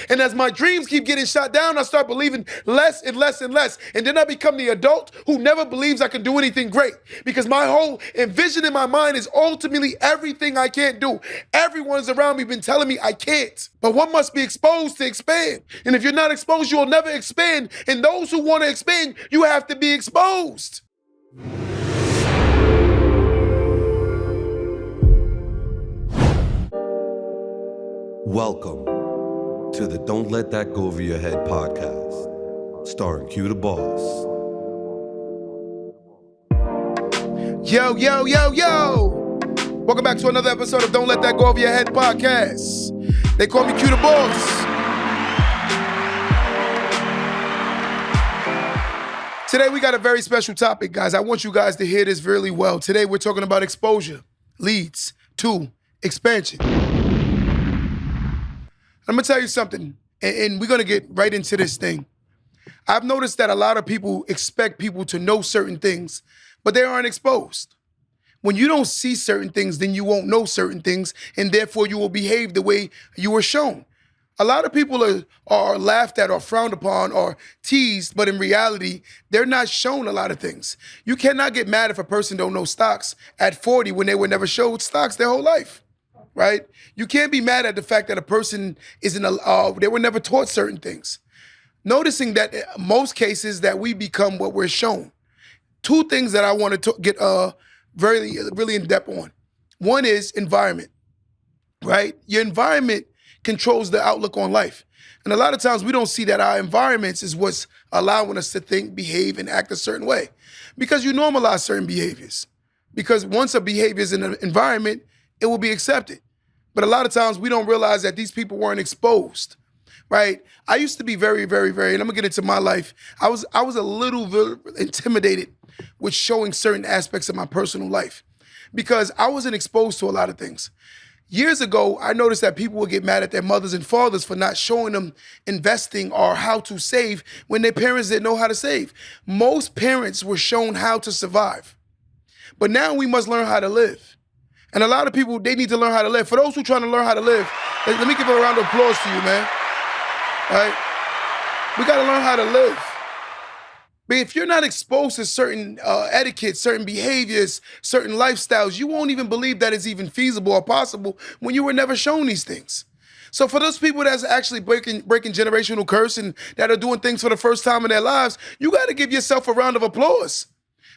And as my dreams keep getting shot down, I start believing less and less and less. And then I become the adult who never believes I can do anything great, because my whole envision in my mind is ultimately everything I can't do. Everyone's around me been telling me I can't. But one must be exposed to expand. And if you're not exposed, you'll never expand. And those who want to expand, you have to be exposed. Welcome to the Don't Let That Go Over Your Head podcast, starring Q the Boss. Yo, yo, yo, yo. Welcome back to another episode of Don't Let That Go Over Your Head podcast. They call me Q the Boss. Today we got a very special topic, guys. I want you guys to hear this really well. Today we're talking about exposure leads to expansion. I'm gonna tell you something, and we're gonna get right into this thing. I've noticed that a lot of people expect people to know certain things, but they aren't exposed. When you don't see certain things, then you won't know certain things, and therefore you will behave the way you were shown. A lot of people are laughed at or frowned upon or teased, but in reality, they're not shown a lot of things. You cannot get mad if a person don't know stocks at 40 when they were never showed stocks their whole life. Right? You can't be mad at the fact that a person they were never taught certain things. Noticing that in most cases that we become what we're shown. Two things that I want to get really in depth on. One is environment, right? Your environment controls the outlook on life. And a lot of times we don't see that our environments is what's allowing us to think, behave, and act a certain way. Because you normalize certain behaviors. Because once a behavior is in an environment, it will be accepted. But a lot of times we don't realize that these people weren't exposed, right? I used to be very, very, very, and I'm gonna get into my life. I was a little intimidated with showing certain aspects of my personal life because I wasn't exposed to a lot of things. Years ago, I noticed that people would get mad at their mothers and fathers for not showing them investing or how to save when their parents didn't know how to save. Most parents were shown how to survive. But now we must learn how to live. And a lot of people, they need to learn how to live. For those who are trying to learn how to live, let me give a round of applause to you, man. All right? We got to learn how to live. But if you're not exposed to certain etiquette, certain behaviors, certain lifestyles, you won't even believe that it's even feasible or possible when you were never shown these things. So for those people that's actually breaking generational curse and that are doing things for the first time in their lives, you got to give yourself a round of applause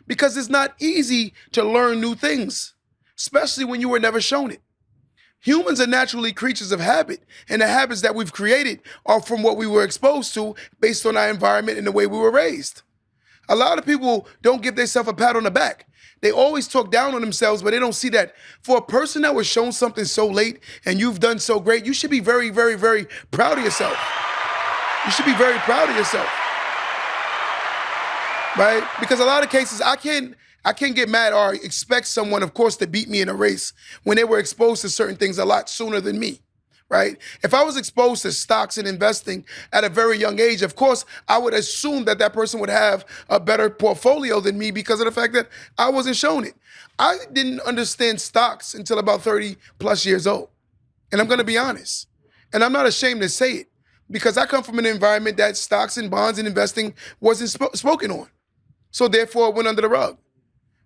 because it's not easy to learn new things, especially when you were never shown it. Humans are naturally creatures of habit, and the habits that we've created are from what we were exposed to based on our environment and the way we were raised. A lot of people don't give themselves a pat on the back. They always talk down on themselves, but they don't see that for a person that was shown something so late and you've done so great, you should be very, very, very proud of yourself. You should be very proud of yourself, right? Because a lot of cases, I can't get mad or expect someone, of course, to beat me in a race when they were exposed to certain things a lot sooner than me, right? If I was exposed to stocks and investing at a very young age, of course, I would assume that that person would have a better portfolio than me because of the fact that I wasn't shown it. I didn't understand stocks until about 30 plus years old. And I'm gonna be honest. And I'm not ashamed to say it because I come from an environment that stocks and bonds and investing wasn't spoken on. So therefore, it went under the rug.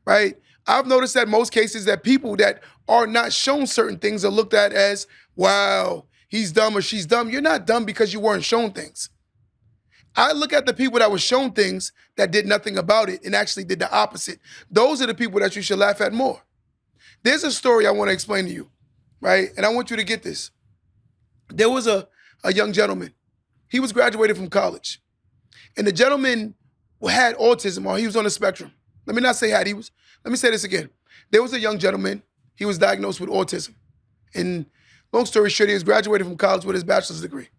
Right? I've noticed that most cases that people that are not shown certain things are looked at as, wow, he's dumb or she's dumb. You're not dumb because you weren't shown things. I look at the people that were shown things that did nothing about it and actually did the opposite. Those are the people that you should laugh at more. There's a story I want to explain to you, right? And I want you to get this. There was a young gentleman. He was graduated from college. And the gentleman had autism or he was on the spectrum. Let me not say had, let me say this again. There was a young gentleman, he was diagnosed with autism. And long story short, he was graduated from college with his bachelor's degree.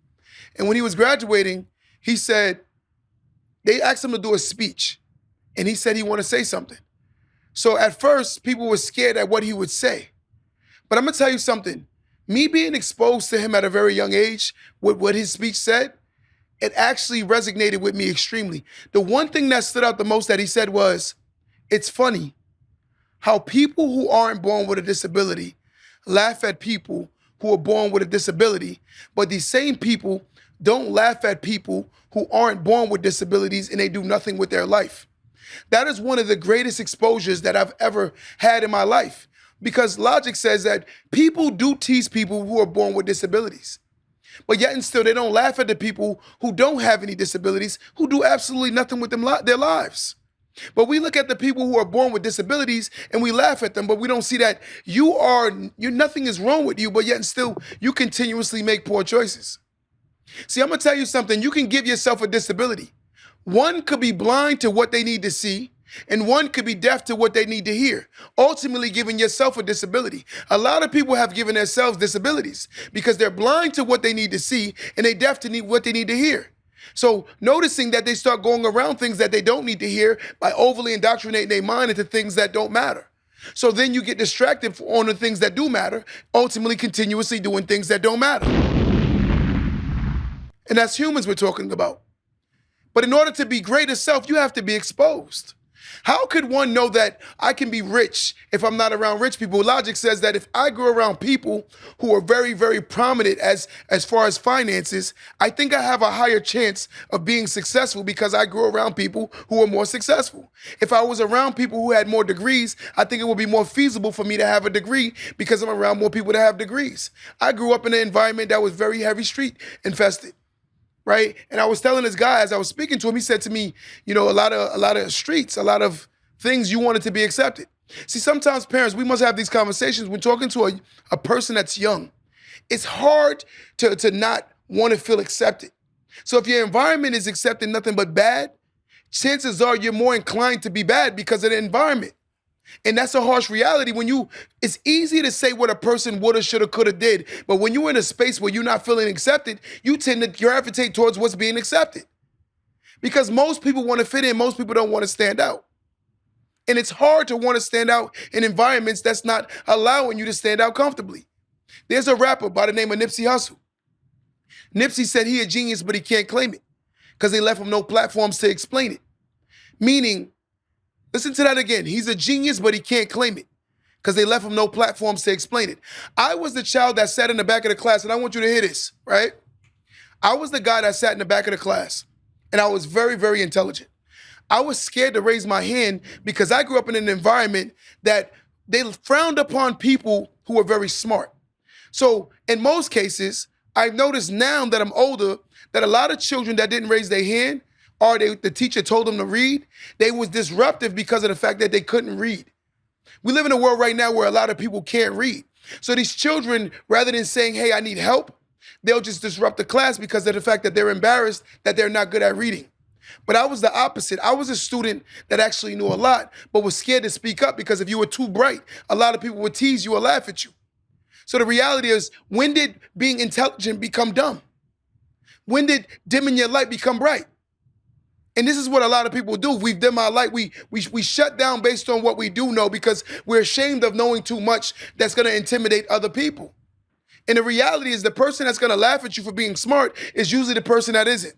And when he was graduating, he said, they asked him to do a speech. And he said he wanted to say something. So at first, people were scared at what he would say. But I'm gonna tell you something. Me being exposed to him at a very young age with what his speech said, it actually resonated with me extremely. The one thing that stood out the most that he said was, it's funny how people who aren't born with a disability laugh at people who are born with a disability, but these same people don't laugh at people who aren't born with disabilities and they do nothing with their life. That is one of the greatest exposures that I've ever had in my life, because logic says that people do tease people who are born with disabilities. But yet and still, they don't laugh at the people who don't have any disabilities, who do absolutely nothing with their lives. But we look at the people who are born with disabilities and we laugh at them, but we don't see that nothing is wrong with you, but yet and still, you continuously make poor choices. See, I'm gonna tell you something. You can give yourself a disability. One could be blind to what they need to see, and one could be deaf to what they need to hear, ultimately giving yourself a disability. A lot of people have given themselves disabilities because they're blind to what they need to see and they're deaf to what they need to hear. So noticing that they start going around things that they don't need to hear by overly indoctrinating their mind into things that don't matter. So then you get distracted on the things that do matter, ultimately continuously doing things that don't matter. And that's humans we're talking about. But in order to be greater self, you have to be exposed. How could one know that I can be rich if I'm not around rich people? Logic says that if I grew around people who are very, very prominent as far as finances, I think I have a higher chance of being successful because I grew around people who are more successful. If I was around people who had more degrees, I think it would be more feasible for me to have a degree because I'm around more people that have degrees. I grew up in an environment that was very heavy street infested. Right? And I was telling this guy as I was speaking to him, he said to me, a lot of streets, a lot of things you wanted to be accepted. See, sometimes parents, we must have these conversations when talking to a person that's young. It's hard to not want to feel accepted. So if your environment is accepting nothing but bad, chances are you're more inclined to be bad because of the environment. And that's a harsh reality. It's easy to say what a person woulda, shoulda, coulda did, but when you're in a space where you're not feeling accepted, you tend to gravitate towards what's being accepted. Because most people want to fit in, most people don't want to stand out. And it's hard to want to stand out in environments that's not allowing you to stand out comfortably. There's a rapper by the name of Nipsey Hussle. Nipsey said he a genius, but he can't claim it because they left him no platforms to explain it. Meaning, listen to that again. He's a genius, but he can't claim it because they left him no platforms to explain it. I was the child that sat in the back of the class, and I want you to hear this, right? I was the guy that sat in the back of the class, and I was very, very intelligent. I was scared to raise my hand because I grew up in an environment that they frowned upon people who were very smart. So in most cases, I've noticed now that I'm older that a lot of children that didn't raise their hand or the teacher told them to read, they was disruptive because of the fact that they couldn't read. We live in a world right now where a lot of people can't read. So these children, rather than saying, hey, I need help, they'll just disrupt the class because of the fact that they're embarrassed that they're not good at reading. But I was the opposite. I was a student that actually knew a lot, but was scared to speak up because if you were too bright, a lot of people would tease you or laugh at you. So the reality is, when did being intelligent become dumb? When did dimming your light become bright? And this is what a lot of people do. We've dimmed our light. We shut down based on what we do know because we're ashamed of knowing too much that's going to intimidate other people. And the reality is the person that's going to laugh at you for being smart is usually the person that isn't.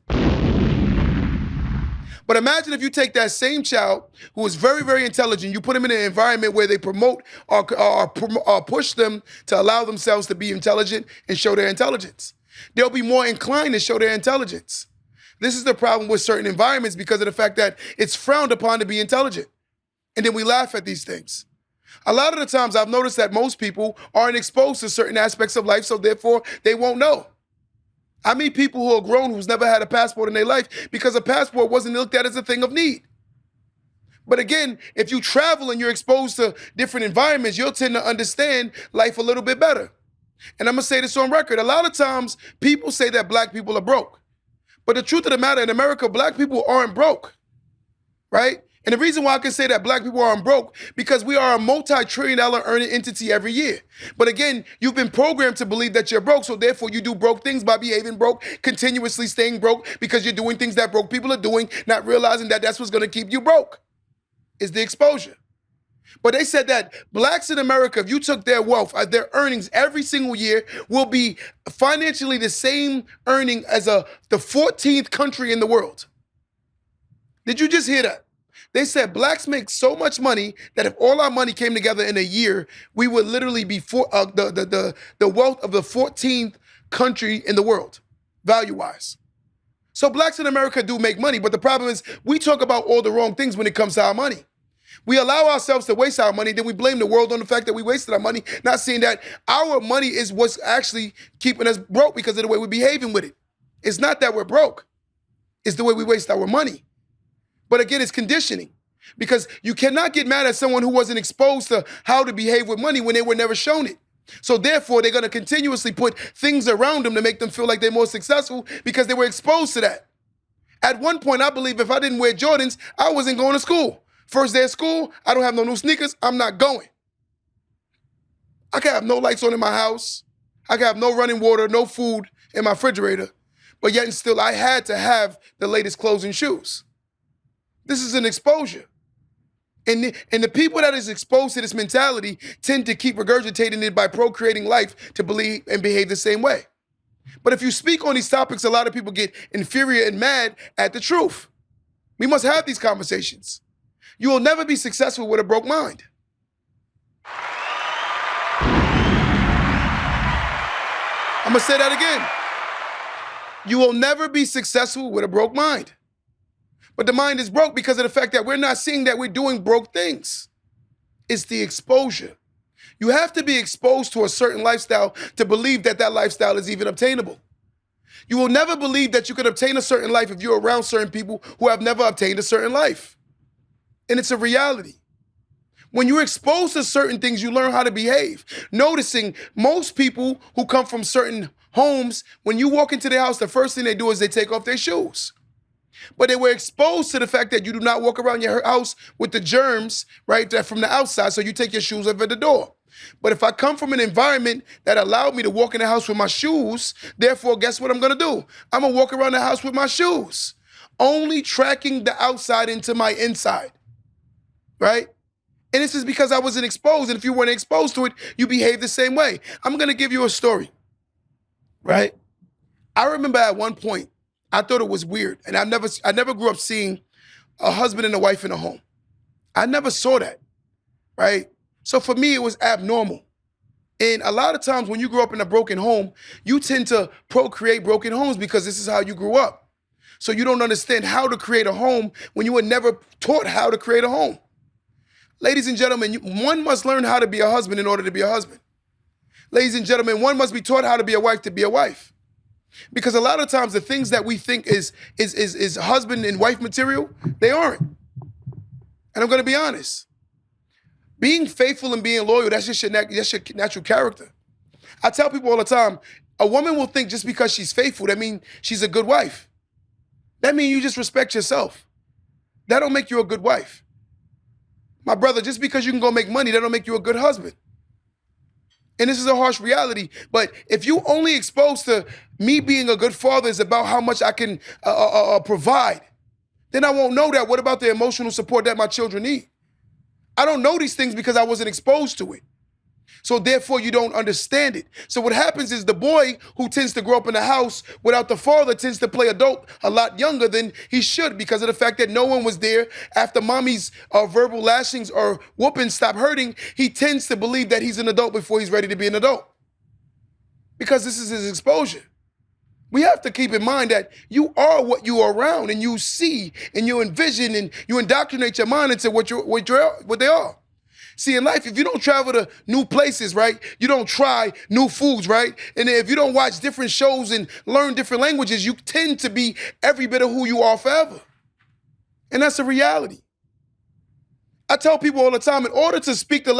But imagine if you take that same child who is very, very intelligent, you put them in an environment where they promote or push them to allow themselves to be intelligent and show their intelligence. They'll be more inclined to show their intelligence. This is the problem with certain environments because of the fact that it's frowned upon to be intelligent. And then we laugh at these things. A lot of the times I've noticed that most people aren't exposed to certain aspects of life, so therefore they won't know. I meet people who are grown who's never had a passport in their life because a passport wasn't looked at as a thing of need. But again, if you travel and you're exposed to different environments, you'll tend to understand life a little bit better. And I'm gonna say this on record. A lot of times people say that black people are broke. But the truth of the matter, in America, black people aren't broke, right? And the reason why I can say that black people aren't broke, because we are a multi-trillion-dollar earning entity every year. But again, you've been programmed to believe that you're broke, so therefore you do broke things by behaving broke, continuously staying broke, because you're doing things that broke people are doing, not realizing that that's what's gonna keep you broke, is the exposure. But they said that blacks in America, if you took their wealth, their earnings every single year, will be financially the same earning as the 14th country in the world. Did you just hear that? They said blacks make so much money that if all our money came together in a year, we would literally be the wealth of the 14th country in the world, value-wise. So blacks in America do make money, but the problem is we talk about all the wrong things when it comes to our money. We allow ourselves to waste our money, then we blame the world on the fact that we wasted our money, not seeing that our money is what's actually keeping us broke because of the way we're behaving with it. It's not that we're broke. It's the way we waste our money. But again, it's conditioning. Because you cannot get mad at someone who wasn't exposed to how to behave with money when they were never shown it. So therefore, they're going to continuously put things around them to make them feel like they're more successful because they were exposed to that. At one point, I believe if I didn't wear Jordans, I wasn't going to school. First day of school, I don't have no new sneakers, I'm not going. I can have no lights on in my house. I can have no running water, no food in my refrigerator. But yet and still, I had to have the latest clothes and shoes. This is an exposure. And the people that is exposed to this mentality tend to keep regurgitating it by procreating life to believe and behave the same way. But if you speak on these topics, a lot of people get inferior and mad at the truth. We must have these conversations. You will never be successful with a broke mind. I'm gonna say that again. You will never be successful with a broke mind. But the mind is broke because of the fact that we're not seeing that we're doing broke things. It's the exposure. You have to be exposed to a certain lifestyle to believe that that lifestyle is even obtainable. You will never believe that you can obtain a certain life if you're around certain people who have never obtained a certain life. And it's a reality. When you're exposed to certain things, you learn how to behave. Noticing most people who come from certain homes, when you walk into their house, the first thing they do is they take off their shoes. But they were exposed to the fact that you do not walk around your house with the germs, right, from the outside, so you take your shoes off at the door. But if I come from an environment that allowed me to walk in the house with my shoes, therefore, guess what I'm gonna do? I'm gonna walk around the house with my shoes, only tracking the outside into my inside, right? And this is because I wasn't exposed, and if you weren't exposed to it, you behave the same way. I'm gonna give you a story, right? I remember at one point, I thought it was weird, and I never grew up seeing a husband and a wife in a home. I never saw that, right? So for me, it was abnormal. And a lot of times when you grow up in a broken home, you tend to procreate broken homes because this is how you grew up. So you don't understand how to create a home when you were never taught how to create a home. Ladies and gentlemen, one must learn how to be a husband in order to be a husband. Ladies and gentlemen, one must be taught how to be a wife to be a wife. Because a lot of times the things that we think is husband and wife material, they aren't. And I'm gonna be honest. Being faithful and being loyal, that's just your natural character. I tell people all the time, a woman will think just because she's faithful, that means she's a good wife. That means you just respect yourself. That don't make you a good wife. My brother, just because you can go make money, that don't make you a good husband. And this is a harsh reality, but if you only exposed to me being a good father is about how much I can provide, then I won't know that. What about the emotional support that my children need? I don't know these things because I wasn't exposed to it. So therefore, you don't understand it. So what happens is the boy who tends to grow up in a house without the father tends to play adult a lot younger than he should because of the fact that no one was there after mommy's verbal lashings or whoopings stop hurting. He tends to believe that he's an adult before he's ready to be an adult because this is his exposure. We have to keep in mind that you are what you are around and you see and you envision and you indoctrinate your mind into what they are. See, in life, if you don't travel to new places, right, you don't try new foods, right, and if you don't watch different shows and learn different languages, you tend to be every bit of who you are forever. And that's a reality. I tell people all the time, in order to speak the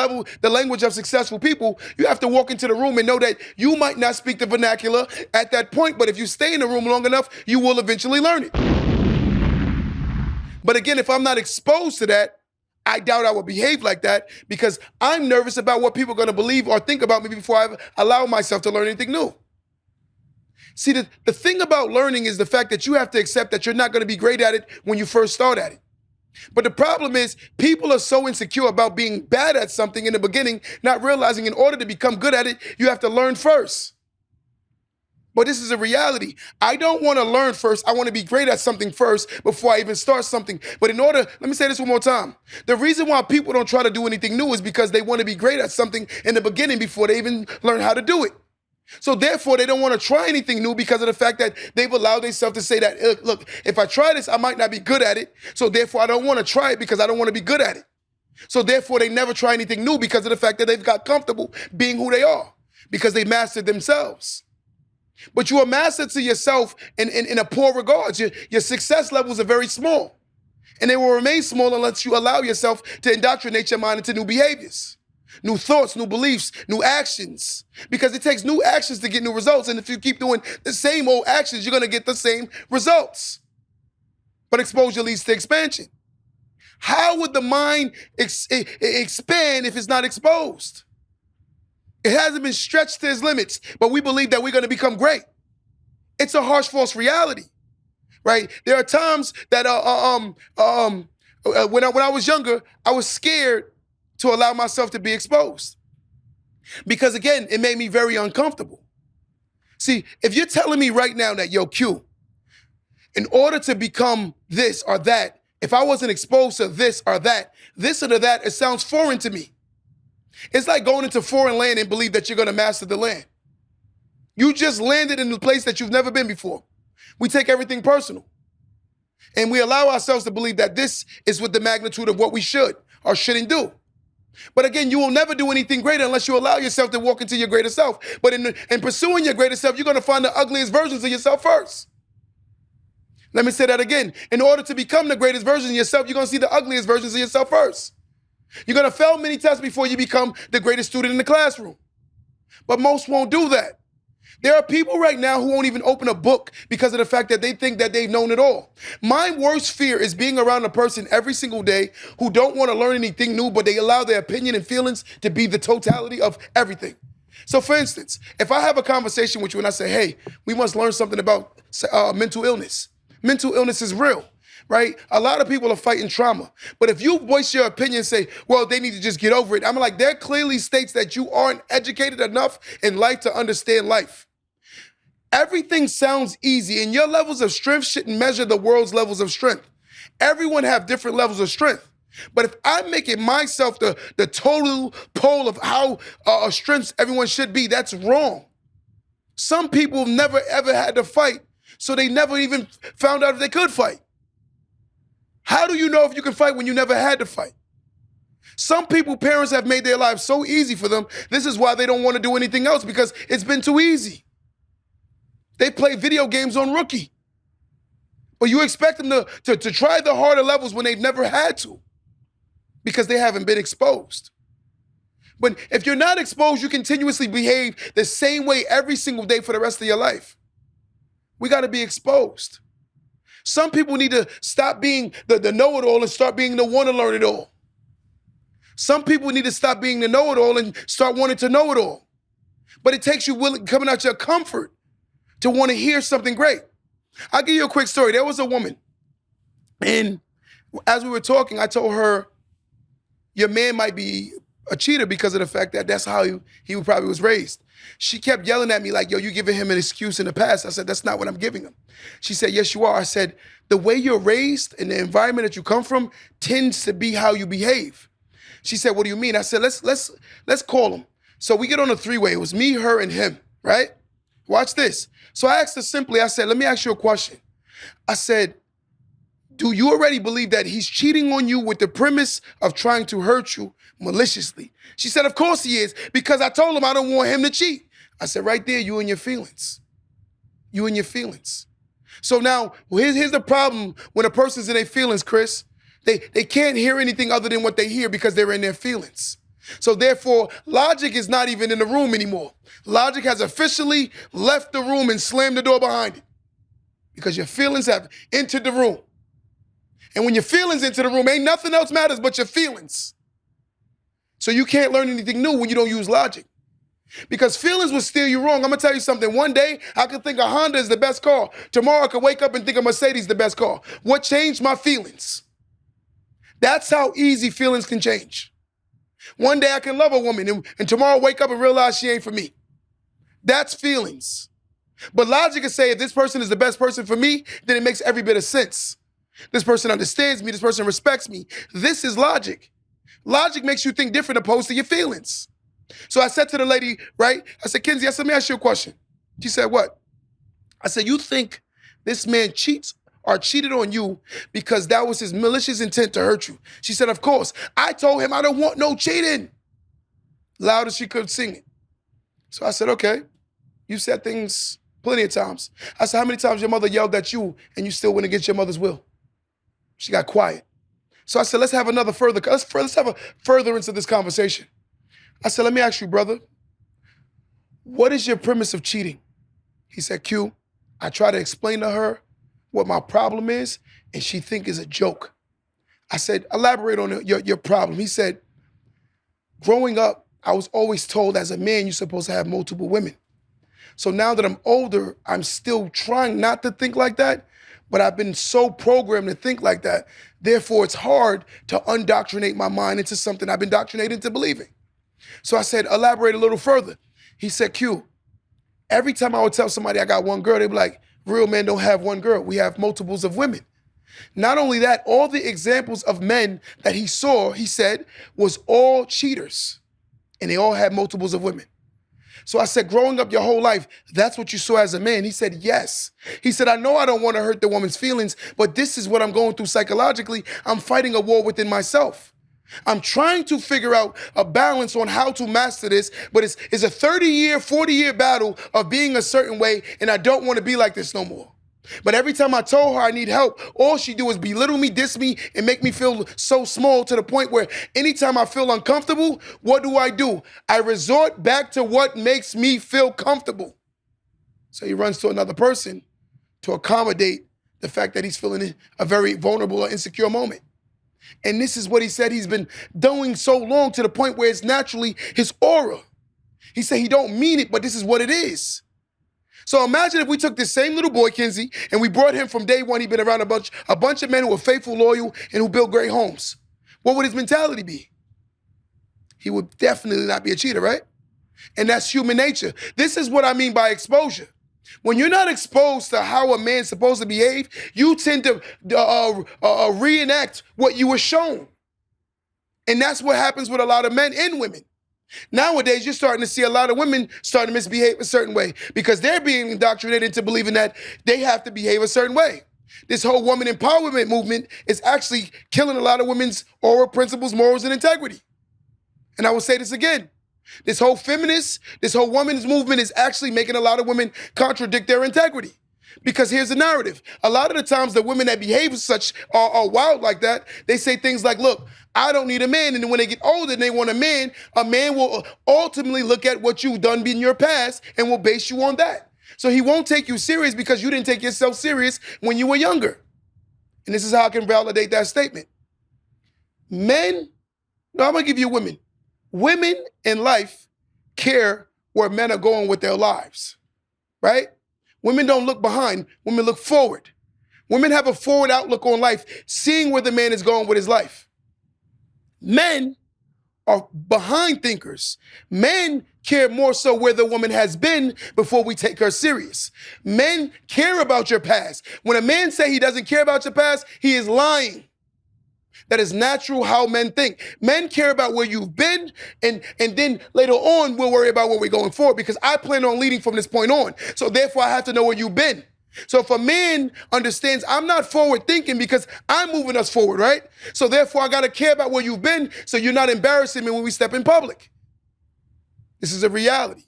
language of successful people, you have to walk into the room and know that you might not speak the vernacular at that point, but if you stay in the room long enough, you will eventually learn it. But again, if I'm not exposed to that, I doubt I will behave like that because I'm nervous about what people are going to believe or think about me before I allow myself to learn anything new. See, the thing about learning is the fact that you have to accept that you're not going to be great at it when you first start at it. But the problem is people are so insecure about being bad at something in the beginning, not realizing in order to become good at it, you have to learn first. But this is a reality. I don't want to learn first. I want to be great at something first before I even start something. But in order, let me say this one more time. The reason why people don't try to do anything new is because they want to be great at something in the beginning before they even learn how to do it. So therefore, they don't want to try anything new because of the fact that they've allowed themselves to say that, look, if I try this, I might not be good at it. So therefore, I don't want to try it because I don't want to be good at it. So therefore, they never try anything new because of the fact that they've got comfortable being who they are because they mastered themselves. But you are mastered to yourself in a poor regards. Your success levels are very small. And they will remain small unless you allow yourself to indoctrinate your mind into new behaviors, new thoughts, new beliefs, new actions. Because it takes new actions to get new results. And if you keep doing the same old actions, you're going to get the same results. But exposure leads to expansion. How would the mind expand if it's not exposed? It hasn't been stretched to its limits, but we believe that we're going to become great. It's a harsh, false reality, right? There are times that when I was younger, I was scared to allow myself to be exposed because, again, it made me very uncomfortable. See, if you're telling me right now that, yo, Q, in order to become this or that, if I wasn't exposed to this or that, it sounds foreign to me. It's like going into foreign land and believe that you're going to master the land. You just landed in a place that you've never been before. We take everything personal. And we allow ourselves to believe that this is with the magnitude of what we should or shouldn't do. But again, you will never do anything greater unless you allow yourself to walk into your greater self. But in pursuing your greater self, you're going to find the ugliest versions of yourself first. Let me say that again. In order to become the greatest version of yourself, you're going to see the ugliest versions of yourself first. You're going to fail many tests before you become the greatest student in the classroom. But most won't do that. There are people right now who won't even open a book because of the fact that they think that they've known it all. My worst fear is being around a person every single day who don't want to learn anything new, but they allow their opinion and feelings to be the totality of everything. So for instance, if I have a conversation with you and I say, hey, we must learn something about mental illness. Mental illness is real, right? A lot of people are fighting trauma. But if you voice your opinion and say, well, they need to just get over it, I'm like, that clearly states that you aren't educated enough in life to understand life. Everything sounds easy, and your levels of strength shouldn't measure the world's levels of strength. Everyone have different levels of strength. But if I'm making myself the total pole of how strengths everyone should be, that's wrong. Some people never ever had to fight, so they never even found out if they could fight. How do you know if you can fight when you never had to fight? Some people, parents have made their lives so easy for them. This is why they don't want to do anything else, because it's been too easy. They play video games on rookie. But you expect them to try the harder levels when they've never had to because they haven't been exposed. But if you're not exposed, you continuously behave the same way every single day for the rest of your life. We got to be exposed. Some people need to stop being the know-it-all and start being the want-to-learn-it-all. Some people need to stop being the know-it-all and start wanting to know it all. But it takes you coming out your comfort to want to hear something great. I'll give you a quick story. There was a woman, and as we were talking, I told her, your man might be a cheater because of the fact that that's how he probably was raised. She kept yelling at me like, yo, you giving him an excuse in the past. I said, that's not what I'm giving him. She said, yes, you are. I said, the way you're raised and the environment that you come from tends to be how you behave. She said, what do you mean? I said, let's call him. So we get on a three-way. It was me, her, and him, right? Watch this. So I asked her simply, I said, let me ask you a question. I said, do you already believe that he's cheating on you with the premise of trying to hurt you maliciously? She said, of course he is, because I told him I don't want him to cheat. I said, right there, you and your feelings. You and your feelings. So now, here's the problem when a person's in their feelings, Chris. They can't hear anything other than what they hear because they're in their feelings. So therefore, logic is not even in the room anymore. Logic has officially left the room and slammed the door behind it because your feelings have entered the room. And when your feelings enter the room, ain't nothing else matters but your feelings. So you can't learn anything new when you don't use logic. Because feelings will steer you wrong. I'm gonna tell you something. One day, I could think a Honda is the best car. Tomorrow, I could wake up and think a Mercedes is the best car. What changed my feelings? That's how easy feelings can change. One day I can love a woman and tomorrow wake up and realize she ain't for me. That's feelings. But logic can say if this person is the best person for me, then it makes every bit of sense. This person understands me, this person respects me. This is logic. Logic makes you think different opposed to your feelings. So I said to the lady, right? I said, Kenzie, I said, let me ask you a question. She said, what? I said, you think this man cheats or cheated on you because that was his malicious intent to hurt you? She said, of course. I told him I don't want no cheating. Loud as she could sing it. So I said, okay, you said things plenty of times. I said, how many times your mother yelled at you and you still went against your mother's will? She got quiet. So I said, let's have a furtherance of this conversation. I said, let me ask you, brother, what is your premise of cheating? He said, Q, I try to explain to her what my problem is, and she think it's a joke. I said, elaborate on your problem. He said, growing up, I was always told as a man, you're supposed to have multiple women. So now that I'm older, I'm still trying not to think like that, but I've been so programmed to think like that. Therefore, it's hard to undoctrinate my mind into something I've been indoctrinated into believing. So I said, elaborate a little further. He said, Q, every time I would tell somebody I got one girl, they'd be like, real men don't have one girl. We have multiples of women. Not only that, all the examples of men that he saw, he said, was all cheaters. And they all had multiples of women. So I said, growing up your whole life, that's what you saw as a man? He said, yes. He said, I know I don't want to hurt the woman's feelings, but this is what I'm going through psychologically. I'm fighting a war within myself. I'm trying to figure out a balance on how to master this, but it's a 30-year, 40-year battle of being a certain way, and I don't want to be like this no more. But every time I told her I need help, all she do is belittle me, diss me, and make me feel so small to the point where anytime I feel uncomfortable, what do? I resort back to what makes me feel comfortable. So he runs to another person to accommodate the fact that he's feeling a very vulnerable or insecure moment. And this is what he said he's been doing so long to the point where it's naturally his aura. He said he don't mean it, but this is what it is. So imagine if we took this same little boy, Kenzie, and we brought him from day one. He'd been around a bunch of men who were faithful, loyal, and who built great homes. What would his mentality be? He would definitely not be a cheater, right? And that's human nature. This is what I mean by exposure. When you're not exposed to how a man's supposed to behave, you tend to reenact what you were shown. And that's what happens with a lot of men and women. Nowadays, you're starting to see a lot of women starting to misbehave a certain way because they're being indoctrinated into believing that they have to behave a certain way. This whole woman empowerment movement is actually killing a lot of women's oral principles, morals, and integrity. And I will say this again. This whole feminist, this whole women's movement is actually making a lot of women contradict their integrity. Because here's the narrative. A lot of the times the women that behave as such are wild like that. They say things like, look, I don't need a man. And then when they get older and they want a man will ultimately look at what you've done in your past and will base you on that. So he won't take you serious because you didn't take yourself serious when you were younger. And this is how I can validate that statement. Men, no, I'm going to give you women. Women in life care where men are going with their lives, right? Women don't look behind, women look forward. Women have a forward outlook on life, seeing where the man is going with his life. Men are behind thinkers. Men care more so where the woman has been before we take her serious. Men care about your past. When a man say he doesn't care about your past, he is lying. That is natural how men think. Men care about where you've been, and then later on, we'll worry about where we're going forward because I plan on leading from this point on. So therefore, I have to know where you've been. So if a man understands I'm not forward thinking because I'm moving us forward, right? So therefore, I got to care about where you've been so you're not embarrassing me when we step in public. This is a reality.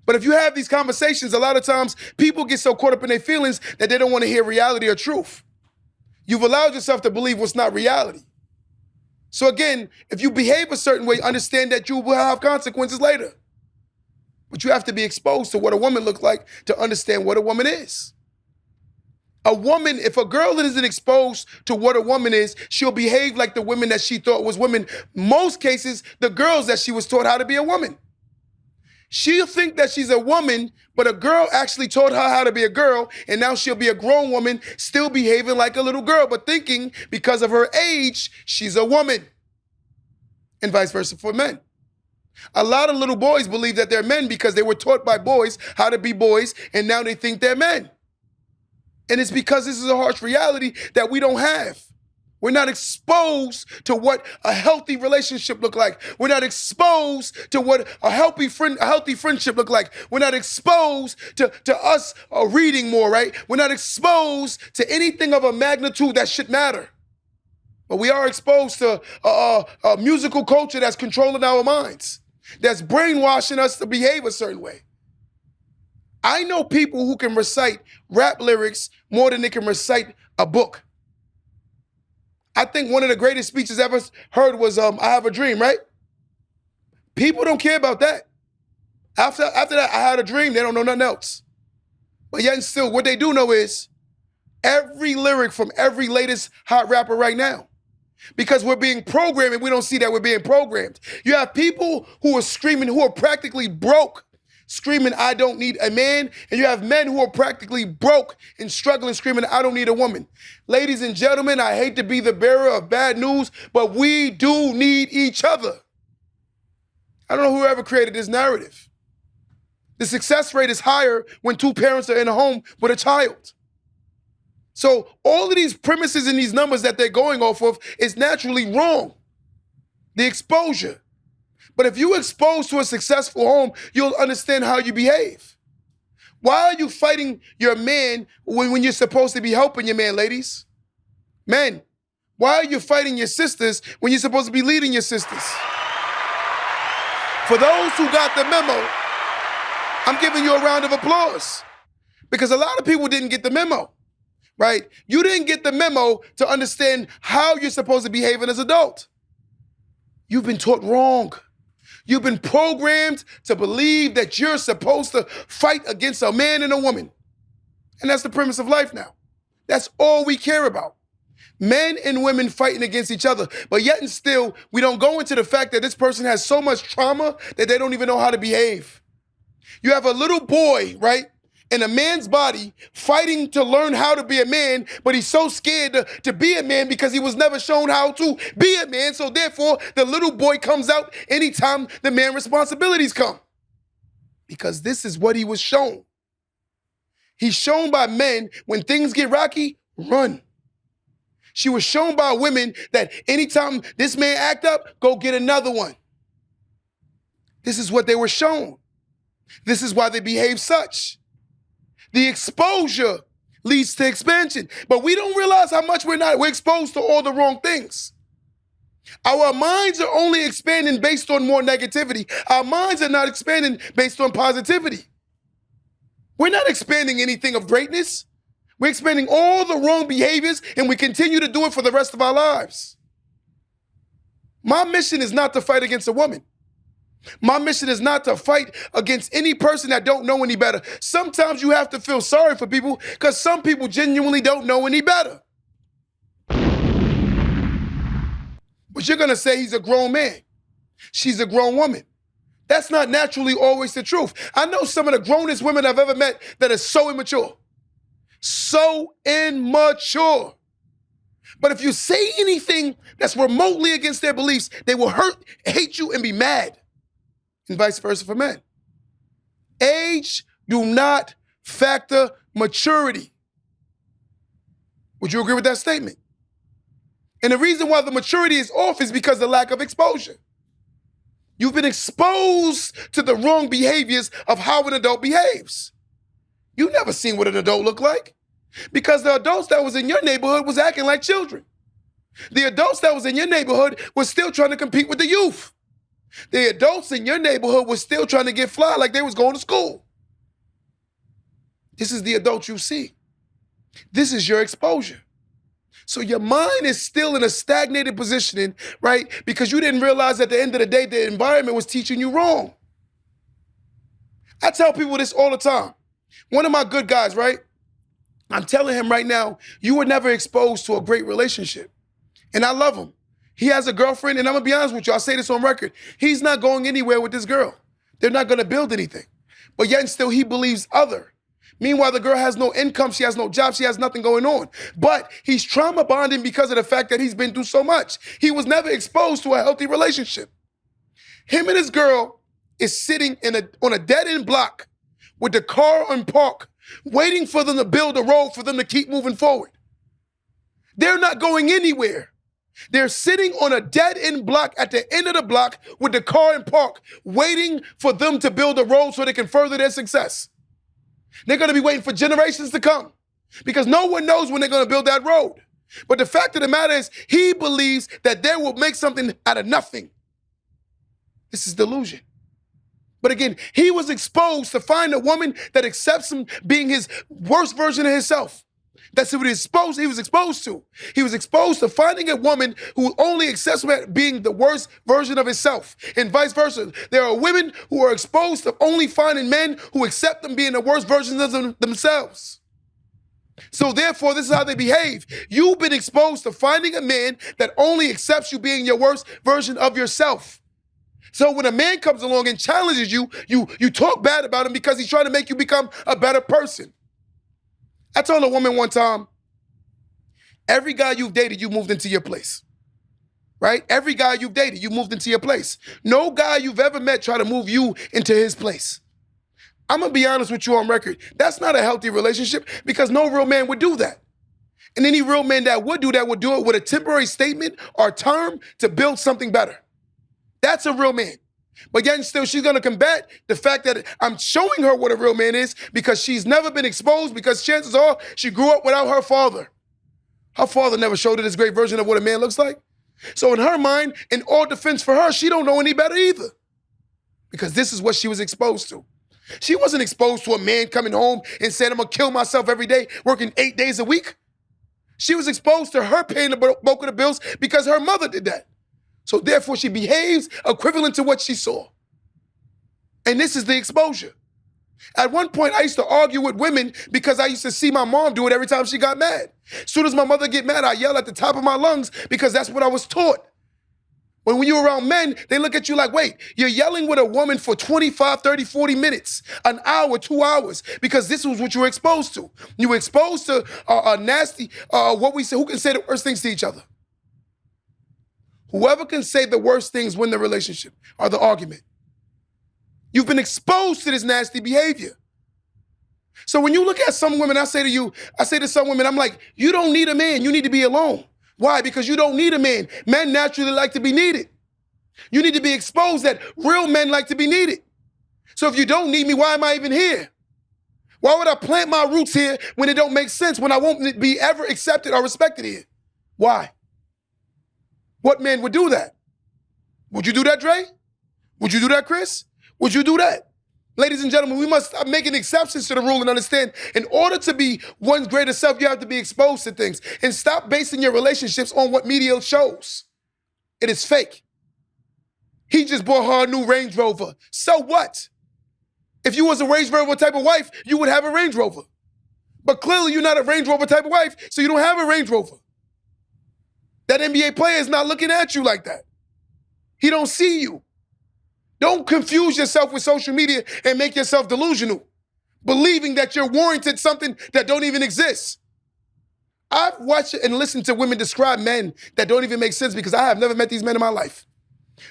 But if you have these conversations, a lot of times people get so caught up in their feelings that they don't want to hear reality or truth. You've allowed yourself to believe what's not reality. So again, if you behave a certain way, understand that you will have consequences later. But you have to be exposed to what a woman looks like to understand what a woman is. A woman, if a girl isn't exposed to what a woman is, she'll behave like the women that she thought was women. Most cases, the girls that she was taught how to be a woman. She'll think that she's a woman, but a girl actually taught her how to be a girl, and now she'll be a grown woman, still behaving like a little girl, but thinking because of her age, she's a woman. And vice versa for men. A lot of little boys believe that they're men because they were taught by boys how to be boys, and now they think they're men. And it's because this is a harsh reality that we don't have. We're not exposed to what a healthy relationship look like. We're not exposed to what a healthy friendship look like. We're not exposed to us reading more, right? We're not exposed to anything of a magnitude that should matter. But we are exposed to a musical culture that's controlling our minds, that's brainwashing us to behave a certain way. I know people who can recite rap lyrics more than they can recite a book. I think one of the greatest speeches ever heard was I Have a Dream, right? People don't care about that. After that, I had a dream, they don't know nothing else. But yet and still, what they do know is every lyric from every latest hot rapper right now. Because we're being programmed and we don't see that we're being programmed. You have people who are screaming, who are practically broke, screaming, I don't need a man. And you have men who are practically broke and struggling, screaming, I don't need a woman. Ladies and gentlemen, I hate to be the bearer of bad news, but we do need each other. I don't know whoever created this narrative. The success rate is higher when two parents are in a home with a child. So all of these premises and these numbers that they're going off of is naturally wrong. The exposure. But if you're exposed to a successful home, you'll understand how you behave. Why are you fighting your man when you're supposed to be helping your man, ladies? Men, why are you fighting your sisters when you're supposed to be leading your sisters? For those who got the memo, I'm giving you a round of applause. Because a lot of people didn't get the memo, right? You didn't get the memo to understand how you're supposed to behave as an adult. You've been taught wrong. You've been programmed to believe that you're supposed to fight against a man and a woman. And that's the premise of life now. That's all we care about. Men and women fighting against each other. But yet and still, we don't go into the fact that this person has so much trauma that they don't even know how to behave. You have a little boy, right, in a man's body fighting to learn how to be a man, but he's so scared to be a man because he was never shown how to be a man. So therefore, the little boy comes out anytime the man responsibilities come. Because this is what he was shown. He's shown by men when things get rocky, run. She was shown by women that anytime this man act up, go get another one. This is what they were shown. This is why they behave such. The exposure leads to expansion. But we don't realize how much we're exposed to all the wrong things. Our minds are only expanding based on more negativity. Our minds are not expanding based on positivity. We're not expanding anything of greatness. We're expanding all the wrong behaviors, and we continue to do it for the rest of our lives. My mission is not to fight against a woman. My mission is not to fight against any person that don't know any better. Sometimes you have to feel sorry for people because some people genuinely don't know any better. But you're going to say he's a grown man. She's a grown woman. That's not naturally always the truth. I know some of the grownest women I've ever met that are so immature. So immature. But if you say anything that's remotely against their beliefs, they will hate you, and be mad. And vice versa for men. Age do not factor maturity. Would you agree with that statement? And the reason why the maturity is off is because of the lack of exposure. You've been exposed to the wrong behaviors of how an adult behaves. You've never seen what an adult looked like because the adults that was in your neighborhood was acting like children. The adults that was in your neighborhood was still trying to compete with the youth. The adults in your neighborhood were still trying to get fly like they was going to school. This is the adult you see. This is your exposure. So your mind is still in a stagnated positioning, right? Because you didn't realize at the end of the day, the environment was teaching you wrong. I tell people this all the time. One of my good guys, right? I'm telling him right now, you were never exposed to a great relationship. And I love him. He has a girlfriend, and I'm gonna be honest with you, I'll say this on record. He's not going anywhere with this girl. They're not gonna build anything. But yet and still, he believes other. Meanwhile, the girl has no income, she has no job, she has nothing going on. But he's trauma bonding because of the fact that he's been through so much. He was never exposed to a healthy relationship. Him and his girl is sitting on a dead-end block with the car on park, waiting for them to build a road for them to keep moving forward. They're not going anywhere. They're sitting on a dead-end block at the end of the block with the car in park, waiting for them to build a road so they can further their success. They're going to be waiting for generations to come because no one knows when they're going to build that road. But the fact of the matter is, he believes that they will make something out of nothing. This is delusion. But again, he was exposed to find a woman that accepts him being his worst version of himself. That's what he was exposed to. He was exposed to finding a woman who only accepts him as being the worst version of himself, and vice versa. There are women who are exposed to only finding men who accept them being the worst versions of themselves. So therefore, this is how they behave. You've been exposed to finding a man that only accepts you being your worst version of yourself. So when a man comes along and challenges you, you talk bad about him because he's trying to make you become a better person. I told a woman one time, every guy you've dated, you moved into your place, right? Every guy you've dated, you moved into your place. No guy you've ever met tried to move you into his place. I'm going to be honest with you on record. That's not a healthy relationship because no real man would do that. And any real man that would do it with a temporary statement or term to build something better. That's a real man. But yet and still, she's going to combat the fact that I'm showing her what a real man is because she's never been exposed, because chances are she grew up without her father. Her father never showed her this great version of what a man looks like. So in her mind, in all defense for her, she don't know any better either because this is what she was exposed to. She wasn't exposed to a man coming home and saying, I'm going to kill myself every day, working 8 days a week. She was exposed to her paying the bulk of the bills because her mother did that. So therefore, she behaves equivalent to what she saw. And this is the exposure. At one point, I used to argue with women because I used to see my mom do it every time she got mad. As soon as my mother get mad, I yell at the top of my lungs because that's what I was taught. When you're around men, they look at you like, wait, you're yelling with a woman for 25, 30, 40 minutes, an hour, 2 hours, because this was what you were exposed to. You were exposed to a nasty, what we say, who can say the worst things to each other? Whoever can say the worst things win the relationship or the argument. You've been exposed to this nasty behavior. So when you look at some women, I say to some women, I'm like, you don't need a man, you need to be alone. Why? Because you don't need a man. Men naturally like to be needed. You need to be exposed that real men like to be needed. So if you don't need me, why am I even here? Why would I plant my roots here when it don't make sense, when I won't be ever accepted or respected here? Why? What man would do that? Would you do that, Dre? Would you do that, Chris? Would you do that? Ladies and gentlemen, we must stop making exceptions to the rule and understand in order to be one's greater self, you have to be exposed to things and stop basing your relationships on what media shows. It is fake. He just bought her a new Range Rover. So what? If you was a Range Rover type of wife, you would have a Range Rover. But clearly you're not a Range Rover type of wife, so you don't have a Range Rover. That NBA player is not looking at you like that. He don't see you. Don't confuse yourself with social media and make yourself delusional, believing that you're warranted something that don't even exist. I've watched and listened to women describe men that don't even make sense because I have never met these men in my life.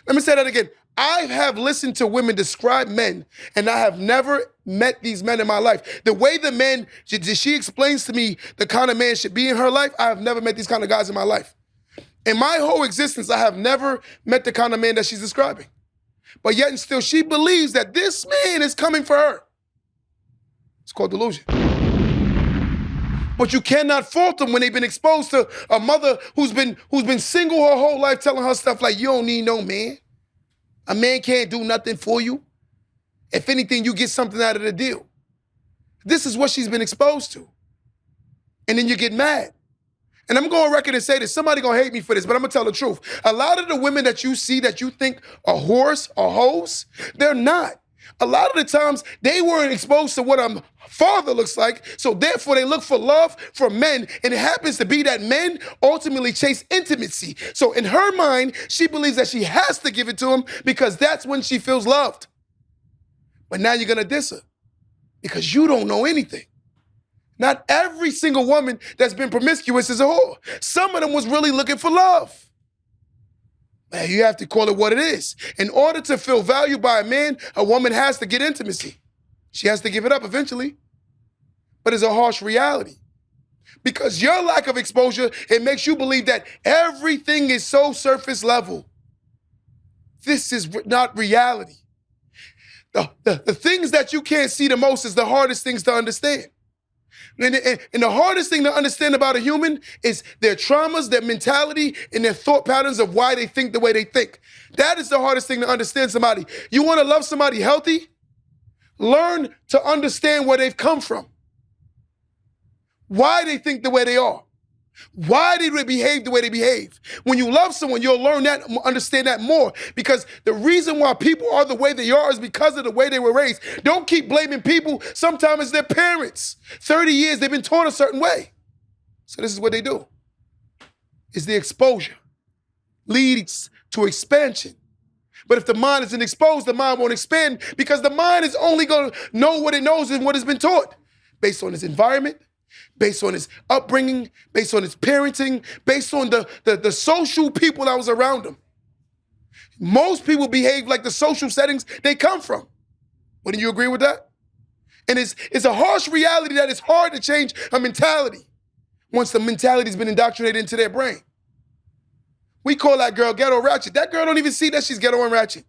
Let me say that again. I have listened to women describe men, and I have never met these men in my life. The way the man, she explains to me the kind of man should be in her life, I have never met these kind of guys in my life. In my whole existence, I have never met the kind of man that she's describing. But yet and still, she believes that this man is coming for her. It's called delusion. But you cannot fault them when they've been exposed to a mother who's been single her whole life, telling her stuff like, you don't need no man. A man can't do nothing for you. If anything, you get something out of the deal. This is what she's been exposed to. And then you get mad. And I'm going on record and say this. Somebody going to hate me for this, but I'm going to tell the truth. A lot of the women that you see that you think are whores or hoes, they're not. A lot of the times, they weren't exposed to what a father looks like, so therefore they look for love from men, and it happens to be that men ultimately chase intimacy. So in her mind, she believes that she has to give it to him because that's when she feels loved. But now you're going to diss her because you don't know anything. Not every single woman that's been promiscuous is a whore. Some of them was really looking for love. Man, you have to call it what it is. In order to feel valued by a man, a woman has to get intimacy. She has to give it up eventually. But it's a harsh reality. Because your lack of exposure, it makes you believe that everything is so surface level. This is not reality. The things that you can't see the most is the hardest things to understand. And the hardest thing to understand about a human is their traumas, their mentality, and their thought patterns of why they think the way they think. That is the hardest thing to understand somebody. You want to love somebody healthy? Learn to understand where they've come from. Why they think the way they are. Why did they behave the way they behave? When you love someone, you'll learn that, understand that more. Because the reason why people are the way they are is because of the way they were raised. Don't keep blaming people. Sometimes it's their parents. 30 years, they've been taught a certain way. So this is what they do. It's the exposure. Leads to expansion. But if the mind isn't exposed, the mind won't expand because the mind is only going to know what it knows and what has been taught based on its environment, based on his upbringing, based on his parenting, based on the social people that was around him. Most people behave like the social settings they come from. Wouldn't you agree with that? And it's a harsh reality that it's hard to change a mentality once the mentality's been indoctrinated into their brain. We call that girl ghetto ratchet. That girl don't even see that she's ghetto and ratchet.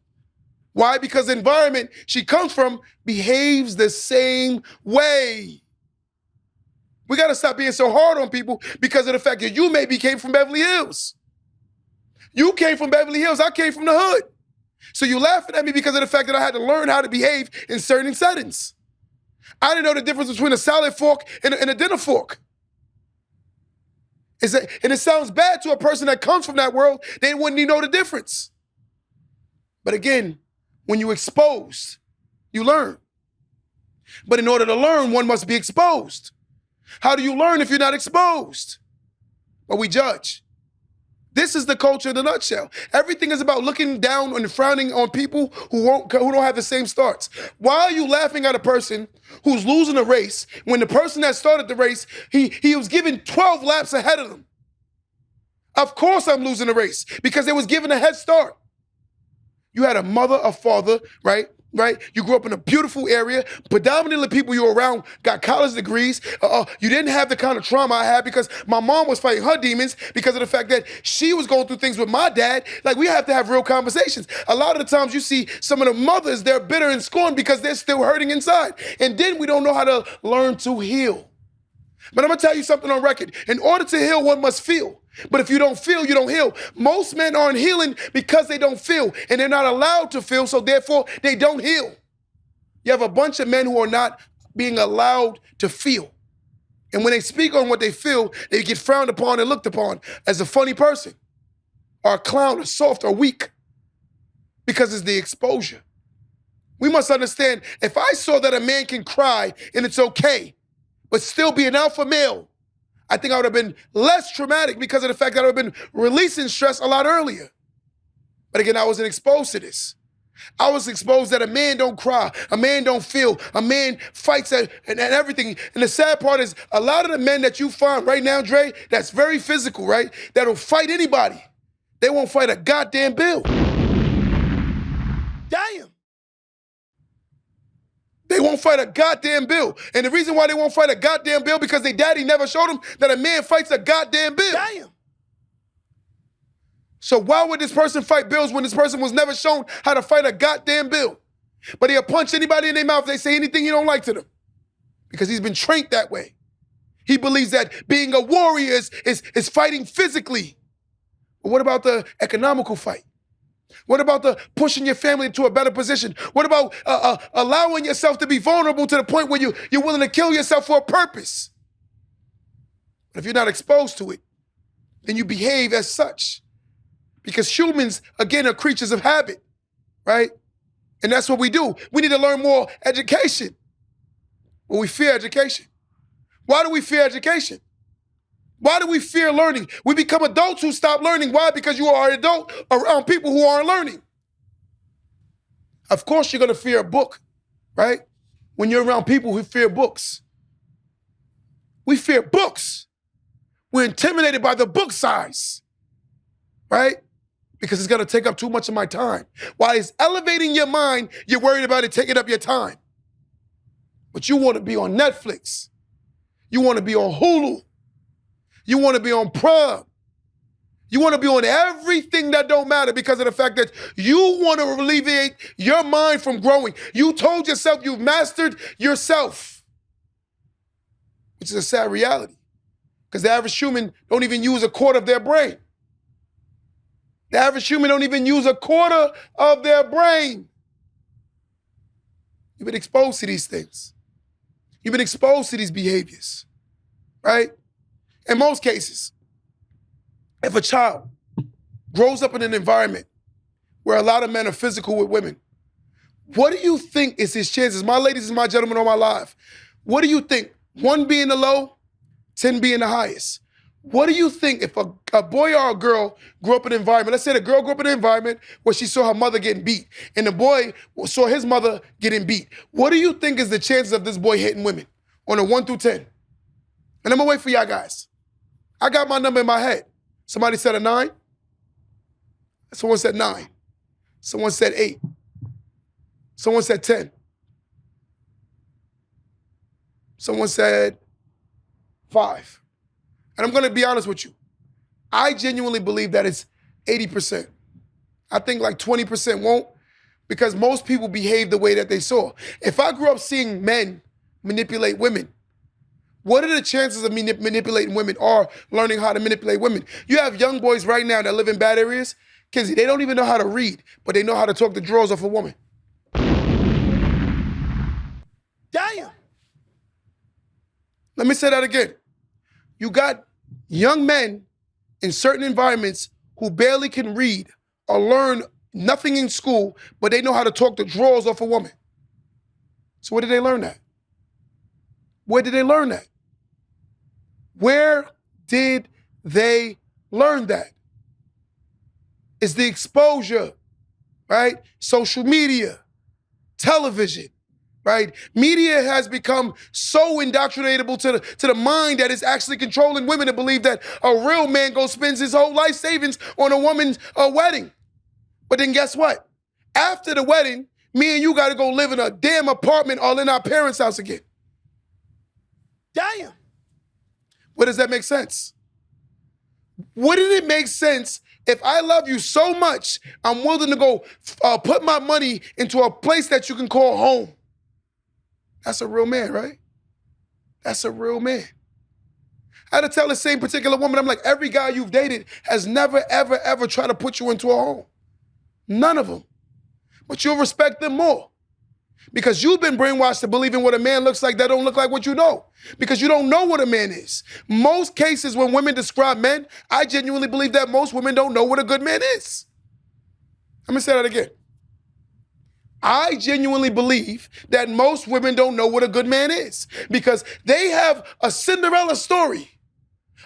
Why? Because the environment she comes from behaves the same way. We got to stop being so hard on people because of the fact that you maybe came from Beverly Hills. You came from Beverly Hills. I came from the hood. So you laughing at me because of the fact that I had to learn how to behave in certain settings. I didn't know the difference between a salad fork and a dinner fork. And it sounds bad to a person that comes from that world. They wouldn't even know the difference. But again, when you expose, you learn. But in order to learn, one must be exposed. How do you learn if you're not exposed? Well, we judge. This is the culture in a nutshell. Everything is about looking down and frowning on people who don't have the same starts. Why are you laughing at a person who's losing a race when the person that started the race, he was given 12 laps ahead of them? Of course I'm losing the race because they was given a head start. You had a mother, a father, right? You grew up in a beautiful area. Predominantly people you were around got college degrees. You didn't have the kind of trauma I had because my mom was fighting her demons because of the fact that she was going through things with my dad. Like, we have to have real conversations. A lot of the times you see some of the mothers, they're bitter and scorned because they're still hurting inside. And then we don't know how to learn to heal. But I'm going to tell you something on record. In order to heal, one must feel. But if you don't feel, you don't heal. Most men aren't healing because they don't feel, and they're not allowed to feel, so therefore they don't heal. You have a bunch of men who are not being allowed to feel. And when they speak on what they feel, they get frowned upon and looked upon as a funny person, or a clown, or soft, or weak, because it's the exposure. We must understand, if I saw that a man can cry and it's okay, but still be an alpha male, I think I would have been less traumatic because of the fact that I would have been releasing stress a lot earlier. But again, I wasn't exposed to this. I was exposed that a man don't cry, a man don't feel, a man fights and everything. And the sad part is a lot of the men that you find right now, Dre, that's very physical, right? That'll fight anybody. They won't fight a goddamn bill. Damn. They won't fight a goddamn bill. And the reason why they won't fight a goddamn bill because their daddy never showed them that a man fights a goddamn bill. Damn. So why would this person fight bills when this person was never shown how to fight a goddamn bill? But he'll punch anybody in their mouth if they say anything he don't like to them. Because he's been trained that way. He believes that being a warrior is fighting physically. But what about the economical fight? What about the pushing your family into a better position? What about allowing yourself to be vulnerable to the point where you're willing to kill yourself for a purpose? But if you're not exposed to it, then you behave as such. Because humans, again, are creatures of habit, right? And that's what we do. We need to learn more education. But we fear education. Why do we fear education? Why do we fear learning? We become adults who stop learning. Why? Because you are an adult around people who aren't learning. Of course you're going to fear a book, right? When you're around people who fear books. We fear books. We're intimidated by the book size, right? Because it's going to take up too much of my time. While it's elevating your mind, you're worried about it taking up your time. But you want to be on Netflix. You want to be on Hulu. You want to be on prom. You want to be on everything that don't matter because of the fact that you want to alleviate your mind from growing. You told yourself you've mastered yourself, which is a sad reality because the average human don't even use a quarter of their brain. The average human don't even use a quarter of their brain. You've been exposed to these things. You've been exposed to these behaviors, right? In most cases, if a child grows up in an environment where a lot of men are physical with women, what do you think is his chances? My ladies and my gentlemen on my live, what do you think? 1 being the low, 10 being the highest. What do you think if a boy or a girl grew up in an environment, let's say the girl grew up in an environment where she saw her mother getting beat and the boy saw his mother getting beat. What do you think is the chances of this boy hitting women on a 1 through 10? And I'm gonna wait for y'all guys. I got my number in my head. Somebody said a 9. Someone said 9. Someone said 8. Someone said 10. Someone said 5. And I'm gonna be honest with you. I genuinely believe that it's 80%. I think like 20% won't because most people behave the way that they saw. If I grew up seeing men manipulate women, what are the chances of me manipulating women or learning how to manipulate women? You have young boys right now that live in bad areas, kids, they don't even know how to read, but they know how to talk the drawers off a woman. Damn. Let me say that again. You got young men in certain environments who barely can read or learn nothing in school, but they know how to talk the drawers off a woman. So where did they learn that? Where did they learn that? Where did they learn that? It's the exposure, right? Social media, television, right? Media has become so indoctrinatable to the mind that it's actually controlling women to believe that a real man goes spends his whole life savings on a woman's wedding. But then guess what? After the wedding, me and you got to go live in a damn apartment all in our parents' house again. Damn. What does that make sense? Wouldn't it make sense if I love you so much, I'm willing to go put my money into a place that you can call home? That's a real man, right? That's a real man. I had to tell the same particular woman, I'm like, every guy you've dated has never, ever, ever tried to put you into a home. None of them. But you'll respect them more. Because you've been brainwashed to believe in what a man looks like that don't look like what you know. Because you don't know what a man is. Most cases when women describe men, I genuinely believe that most women don't know what a good man is. I'm gonna say that again. I genuinely believe that most women don't know what a good man is. Because they have a Cinderella story,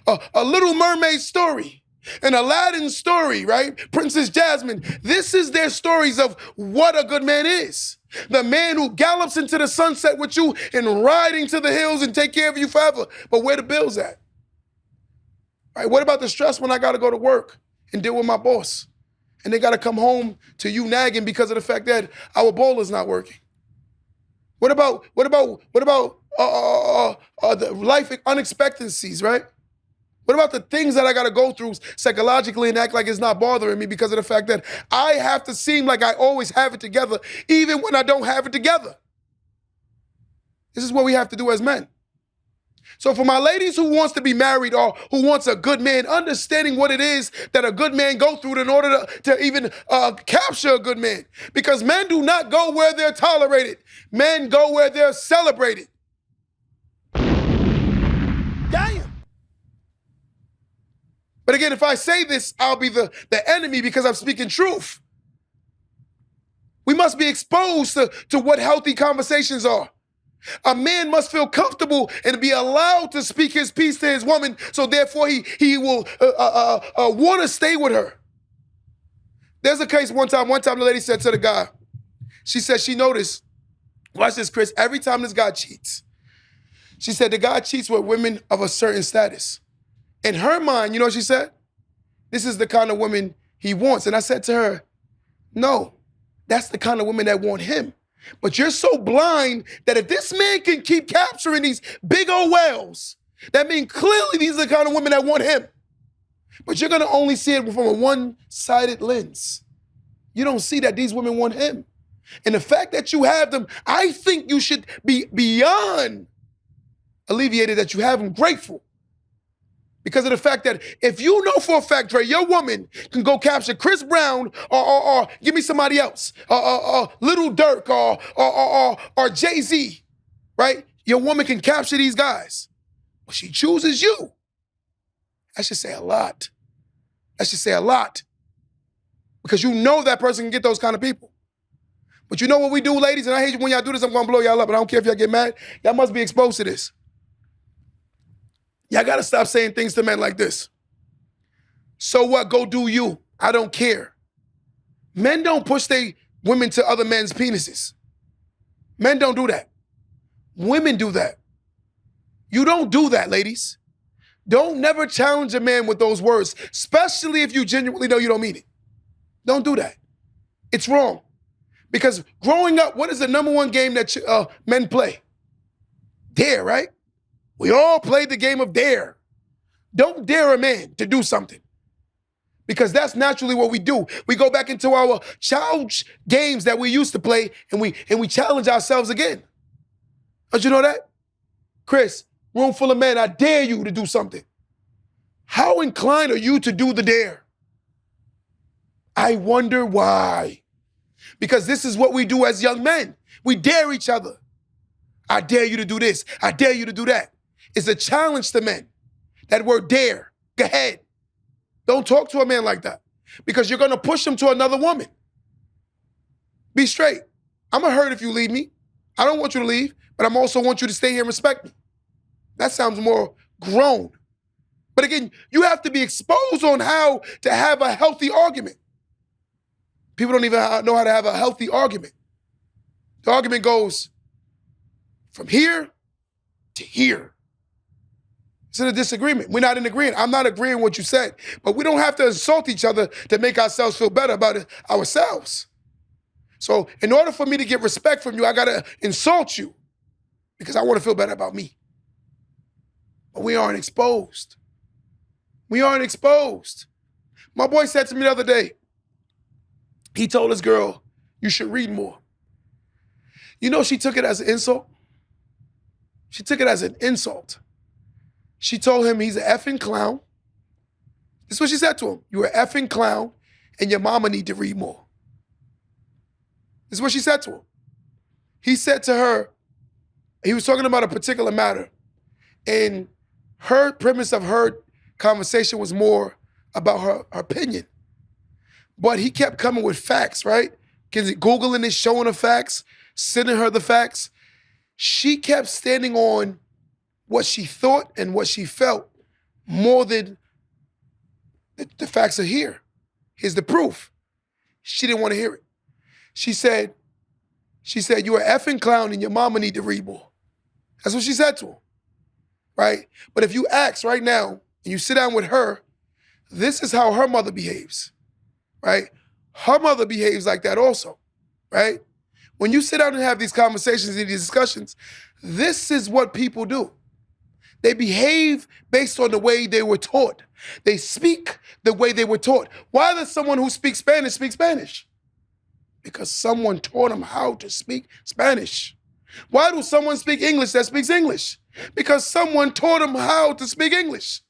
a Little Mermaid story, an Aladdin story, right? Princess Jasmine. This is their stories of what a good man is. The man who gallops into the sunset with you and riding to the hills and take care of you forever. But where the bills at? Right? What about the stress when I got to go to work and deal with my boss? And they got to come home to you nagging because of the fact that our bowler's not working. What about the life unexpectancies, right? What about the things that I got to go through psychologically and act like it's not bothering me because of the fact that I have to seem like I always have it together, even when I don't have it together? This is what we have to do as men. So for my ladies who wants to be married or who wants a good man, understanding what it is that a good man go through in order to even capture a good man. Because men do not go where they're tolerated. Men go where they're celebrated. Damn. But again, if I say this, I'll be the enemy because I'm speaking truth. We must be exposed to what healthy conversations are. A man must feel comfortable and be allowed to speak his piece to his woman, so therefore he will want to stay with her. There's a case one time the lady said to the guy, she said she noticed, watch this, Chris, every time this guy cheats, she said the guy cheats with women of a certain status. In her mind, you know what she said? This is the kind of woman he wants. And I said to her, no, that's the kind of women that want him. But you're so blind that if this man can keep capturing these big old whales, That means clearly these are the kind of women that want him. But you're going to only see it from a one-sided lens. You don't see that these women want him. And the fact that you have them, I think you should be beyond alleviated that you have them, grateful. Because of the fact that if you know for a fact, Dre, your woman can go capture Chris Brown or give me somebody else, Little Durk or Jay-Z, right? Your woman can capture these guys. But she chooses you. That should say a lot. That should say a lot. Because you know that person can get those kind of people. But you know what we do, ladies? And I hate when y'all do this, I'm going to blow y'all up, but I don't care if y'all get mad. Y'all must be exposed to this. Y'all got to stop saying things to men like this. So what? Go do you. I don't care. Men don't push their women to other men's penises. Men don't do that. Women do that. You don't do that, ladies. Don't never challenge a man with those words, especially if you genuinely know you don't mean it. Don't do that. It's wrong. Because growing up, what is the number one game that men play? Dare, right? We all play the game of dare. Don't dare a man to do something. Because that's naturally what we do. We go back into our childish games that we used to play and we challenge ourselves again. Don't you know that? Chris, room full of men, I dare you to do something. How inclined are you to do the dare? I wonder why. Because this is what we do as young men. We dare each other. I dare you to do this. I dare you to do that. It's a challenge to men. That word dare. Go ahead. Don't talk to a man like that because you're going to push him to another woman. Be straight. I'm going to hurt if you leave me. I don't want you to leave, but I also want you to stay here and respect me. That sounds more grown. But again, you have to be exposed on how to have a healthy argument. People don't even know how to have a healthy argument. The argument goes from here to here. It's a disagreement. We're not in agreement. I'm not agreeing with what you said, but we don't have to insult each other to make ourselves feel better about it ourselves. So in order for me to get respect from you, I got to insult you because I want to feel better about me. But we aren't exposed. We aren't exposed. My boy said to me the other day, he told his girl, you should read more. You know, she took it as an insult. She took it as an insult. She told him he's an effing clown. This is what she said to him. You're an effing clown and your mama need to read more. This is what she said to him. He said to her, he was talking about a particular matter, and her premise of her conversation was more about her opinion. But he kept coming with facts, right? Googling it, showing her facts, sending her the facts. She kept standing on what she thought and what she felt more than the facts are here. Here's the proof. She didn't want to hear it. She said, you're an effing clown and your mama need to read more. That's what she said to him, right? But if you ask right now and you sit down with her, this is how her mother behaves, right? Her mother behaves like that also, right? When you sit down and have these conversations and these discussions, this is what people do. They behave based on the way they were taught. They speak the way they were taught. Why does someone who speaks Spanish speak Spanish? Because someone taught them how to speak Spanish. Why do someone speak English that speaks English? Because someone taught them how to speak English.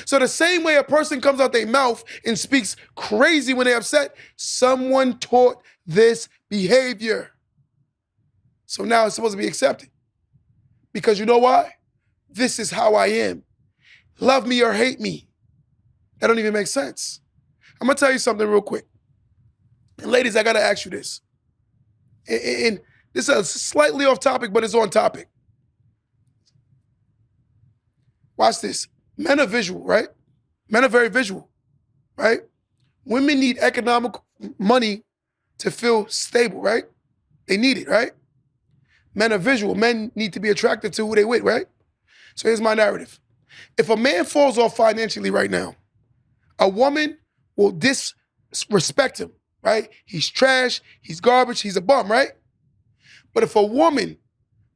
So the same way a person comes out their mouth and speaks crazy when they're upset, someone taught this behavior. So now it's supposed to be accepted. Because you know why? This is how I am. Love me or hate me. That don't even make sense. I'm going to tell you something real quick. And ladies, I got to ask you this. And this is slightly off topic, but it's on topic. Watch this. Men are visual, right? Men are very visual, right? Women need economic money to feel stable, right? They need it, right? Men are visual. Men need to be attracted to who they with, right? So here's my narrative. If a man falls off financially right now, a woman will disrespect him, right? He's trash, he's garbage, he's a bum, right? But if a woman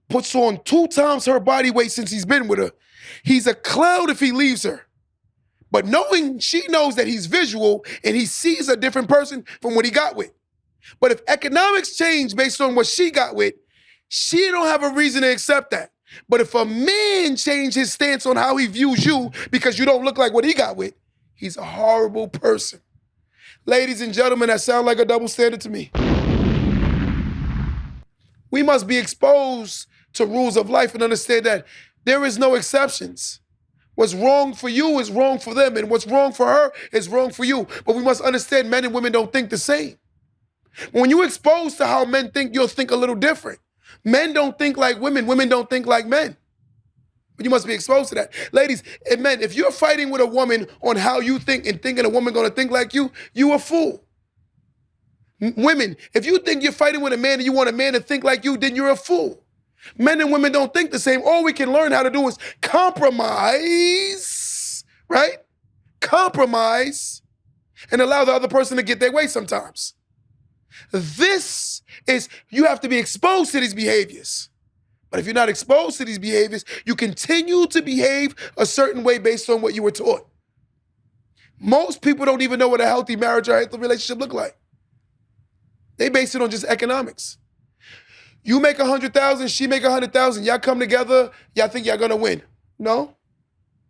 puts on 2 times her body weight since he's been with her He's a clown if he leaves her. But she knows that he's visual and he sees a different person from what he got with. But if economics change based on what she got with, she don't have a reason to accept that. But if a man change his stance on how he views you because you don't look like what he got with, he's a horrible person. Ladies and gentlemen, that sound like a double standard to me. We must be exposed to rules of life and understand that there is no exceptions. What's wrong for you is wrong for them, and what's wrong for her is wrong for you. But we must understand men and women don't think the same. When you're exposed to how men think, you'll think a little different. Men don't think like women. Women don't think like men. But you must be exposed to that. Ladies and men, if you're fighting with a woman on how you think and thinking a woman going to think like you a fool. Women, if you think you're fighting with a man and you want a man to think like you, then you're a fool. Men and women don't think the same. All we can learn how to do is compromise, right? Compromise and allow the other person to get their way sometimes. You have to be exposed to these behaviors. But if you're not exposed to these behaviors, you continue to behave a certain way based on what you were taught. Most people don't even know what a healthy marriage or a healthy relationship look like. They base it on just economics. You make 100,000, she make 100,000. Y'all come together, y'all think y'all gonna win. No,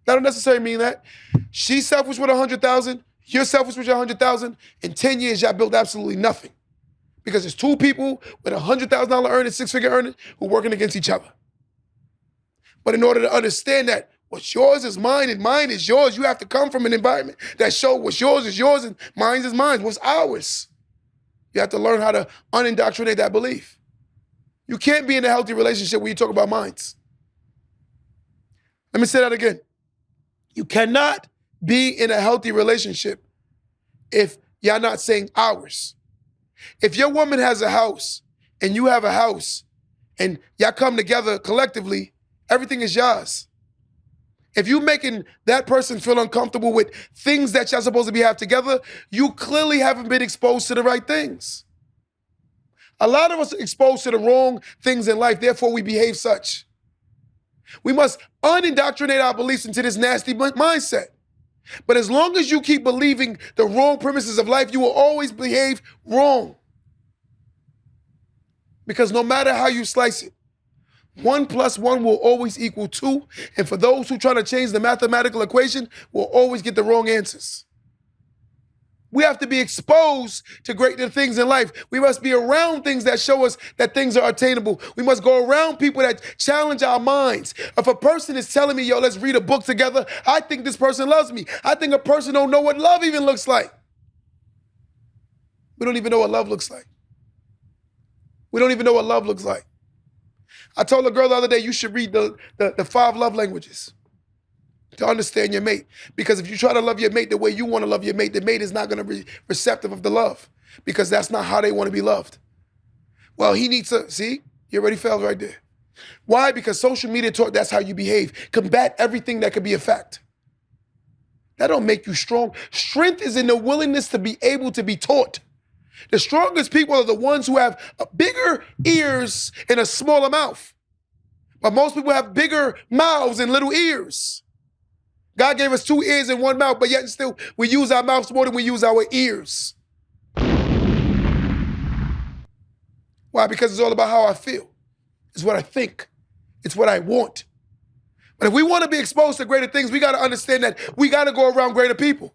that don't necessarily mean that. She's selfish with 100,000, you're selfish with your 100,000. In 10 years, y'all build absolutely nothing. Because there's two people with $100,000 earning, six-figure earning, who are working against each other. But in order to understand that what's yours is mine and mine is yours, you have to come from an environment that shows what's yours is yours and mine is mine. What's ours? You have to learn how to unindoctrinate that belief. You can't be in a healthy relationship when you talk about minds. Let me say that again. You cannot be in a healthy relationship if y'all not saying ours. If your woman has a house and you have a house and y'all come together collectively, everything is yours. If you making that person feel uncomfortable with things that y'all supposed to have together, you clearly haven't been exposed to the right things. A lot of us are exposed to the wrong things in life, therefore we behave such. We must unindoctrinate our beliefs into this nasty mindset. But as long as you keep believing the wrong premises of life, you will always behave wrong. Because no matter how you slice it, 1 + 1 will always equal 2. And for those who try to change the mathematical equation, will always get the wrong answers. We have to be exposed to greater things in life. We must be around things that show us that things are attainable. We must go around people that challenge our minds. If a person is telling me, yo, let's read a book together, I think this person loves me. I think a person don't know what love even looks like. We don't even know what love looks like. We don't even know what love looks like. I told a girl the other day, you should read the 5 love languages to understand your mate. Because if you try to love your mate the way you want to love your mate, the mate is not going to be receptive of the love because that's not how they want to be loved. Well, he needs to, see, you already failed right there. Why? Because social media taught that's how you behave. Combat everything that could be a fact. That don't make you strong. Strength is in the willingness to be able to be taught. The strongest people are the ones who have bigger ears and a smaller mouth. But most people have bigger mouths and little ears. God gave us 2 ears and 1 mouth, but yet still we use our mouths more than we use our ears. Why? Because it's all about how I feel. It's what I think. It's what I want. But if we want to be exposed to greater things, we got to understand that we got to go around greater people.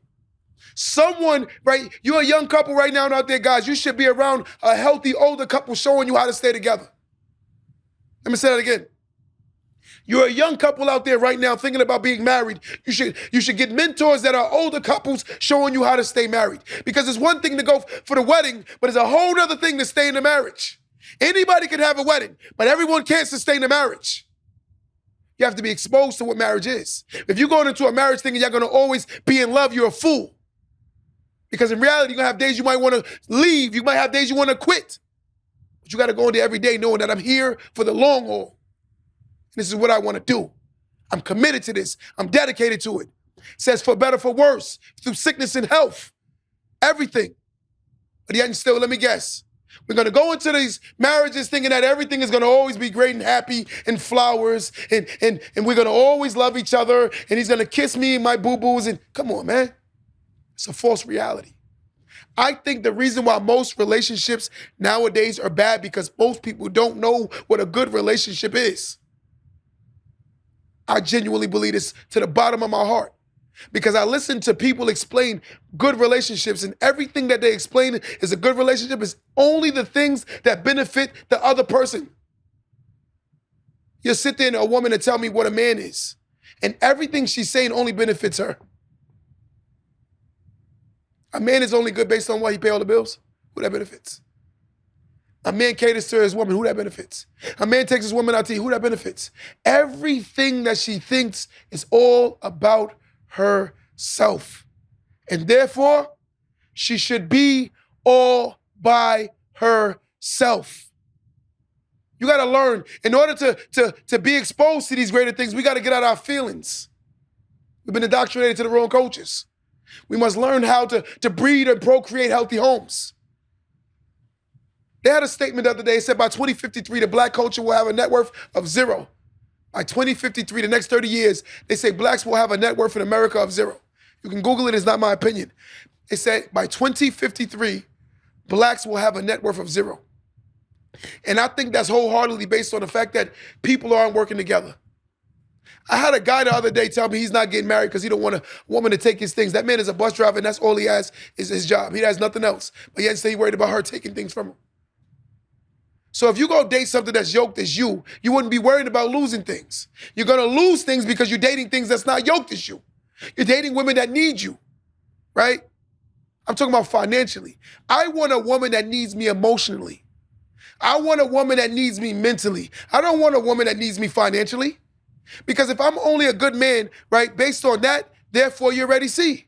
Someone, right, you're a young couple right now out there, guys, you should be around a healthy older couple showing you how to stay together. Let me say that again. You're a young couple out there right now thinking about being married. You should get mentors that are older couples showing you how to stay married. Because it's one thing to go for the wedding, but it's a whole other thing to stay in the marriage. Anybody can have a wedding, but everyone can't sustain a marriage. You have to be exposed to what marriage is. If you're going into a marriage thinking you're going to always be in love, you're a fool. Because in reality, you're going to have days you might want to leave. You might have days you want to quit. But you got to go in there every day knowing that I'm here for the long haul. This is what I want to do. I'm committed to this. I'm dedicated to it. It says for better, for worse, through sickness and health, everything. But yet and still, let me guess, We're going to go into these marriages thinking that everything is going to always be great and happy and flowers and we're going to always love each other and he's going to kiss me and my boo-boos. And come on, man. It's a false reality. I think the reason why most relationships nowadays are bad because most people don't know what a good relationship is. I genuinely believe this to the bottom of my heart. Because I listen to people explain good relationships and everything that they explain is a good relationship is only the things that benefit the other person. You'll sit there and a woman and tell me what a man is. And everything she's saying only benefits her. A man is only good based on what he pay all the bills. Who that benefits? A man caters to his woman. Who that benefits? A man takes his woman out to eat. Who that benefits? Everything that she thinks is all about herself. And therefore, she should be all by herself. You got to learn, in order to be exposed to these greater things, we got to get out our feelings. We've been indoctrinated to the wrong coaches. We must learn how to breed and procreate healthy homes. They had a statement the other day, it said by 2053, the black culture will have a net worth of 0. By 2053, the next 30 years, they say blacks will have a net worth in America of 0. You can Google it, it's not my opinion. They say by 2053, blacks will have a net worth of 0. And I think that's wholeheartedly based on the fact that people aren't working together. I had a guy the other day tell me he's not getting married because he don't want a woman to take his things. That man is a bus driver and that's all he has is his job. He has nothing else. But yet he's worried about her taking things from him. So if you go date something that's yoked as you wouldn't be worried about losing things. You're going to lose things because you're dating things that's not yoked as you. You're dating women that need you, right? I'm talking about financially. I want a woman that needs me emotionally. I want a woman that needs me mentally. I don't want a woman that needs me financially. Because if I'm only a good man, right, based on that, therefore you're already see.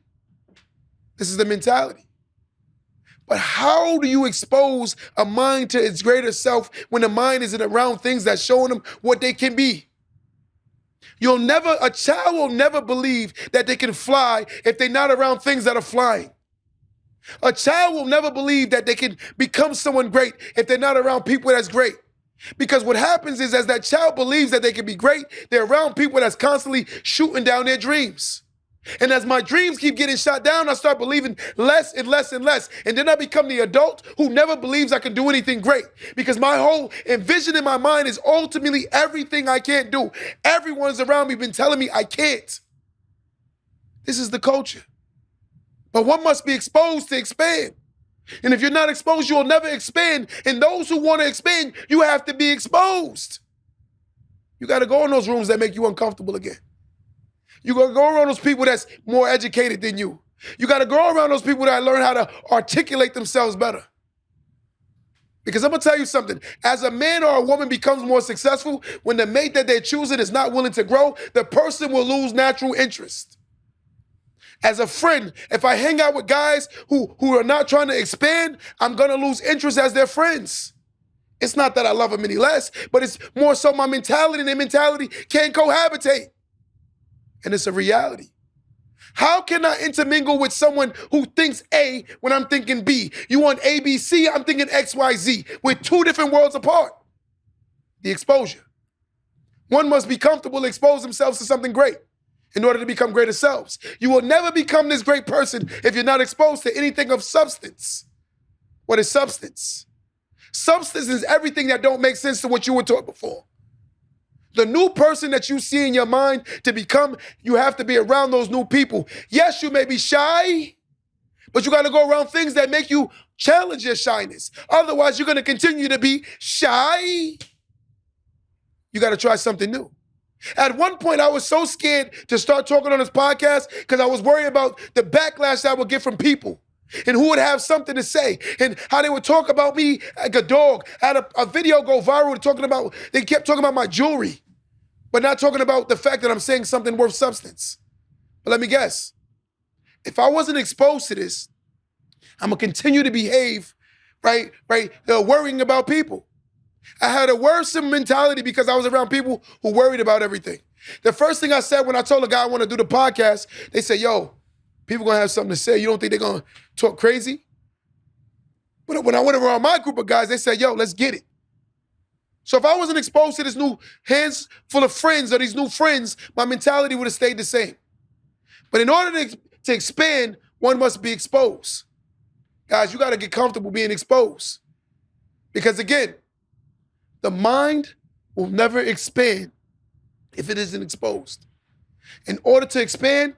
This is the mentality. But how do you expose a mind to its greater self when the mind isn't around things that's showing them what they can be? A child will never believe that they can fly if they're not around things that are flying. A child will never believe that they can become someone great if they're not around people that's great. Because what happens is as that child believes that they can be great, they're around people that's constantly shooting down their dreams. And as my dreams keep getting shot down, I start believing less and less and less. And then I become the adult who never believes I can do anything great. Because my whole envision in my mind is ultimately everything I can't do. Everyone's around me been telling me I can't. This is the culture. But one must be exposed to expand. And if you're not exposed, you'll never expand. And those who want to expand, you have to be exposed. You got to go in those rooms that make you uncomfortable again. You got to go around those people that's more educated than you. You got to go around those people that learn how to articulate themselves better. Because I'm going to tell you something. As a man or a woman becomes more successful, when the mate that they're choosing is not willing to grow, the person will lose natural interest. As a friend, if I hang out with guys who are not trying to expand, I'm going to lose interest as their friends. It's not that I love them any less, but it's more so my mentality and their mentality can't cohabitate. And it's a reality. How can I intermingle with someone who thinks A when I'm thinking B? You want A, B, C, I'm thinking X, Y, Z. We're two different worlds apart. The exposure. One must be comfortable to expose themselves to something great in order to become greater selves. You will never become this great person if you're not exposed to anything of substance. What is substance? Substance is everything that don't make sense to what you were taught before. The new person that you see in your mind to become, you have to be around those new people. Yes, you may be shy, but you got to go around things that make you challenge your shyness. Otherwise, you're going to continue to be shy. You got to try something new. At one point, I was so scared to start talking on this podcast because I was worried about the backlash I would get from people and who would have something to say and how they would talk about me like a dog. I had a video go viral they kept talking about my jewelry, but not talking about the fact that I'm saying something worth substance. But let me guess, if I wasn't exposed to this, I'm going to continue to behave, worrying about people. I had a worrisome mentality because I was around people who worried about everything. The first thing I said when I told a guy I want to do the podcast, they said, yo, people going to have something to say. You don't think they're going to talk crazy? But when I went around my group of guys, they said, yo, let's get it. So if I wasn't exposed to this new hands full of friends or these new friends, my mentality would have stayed the same. But in order to expand, one must be exposed. Guys, you got to get comfortable being exposed. Because again, the mind will never expand if it isn't exposed. In order to expand,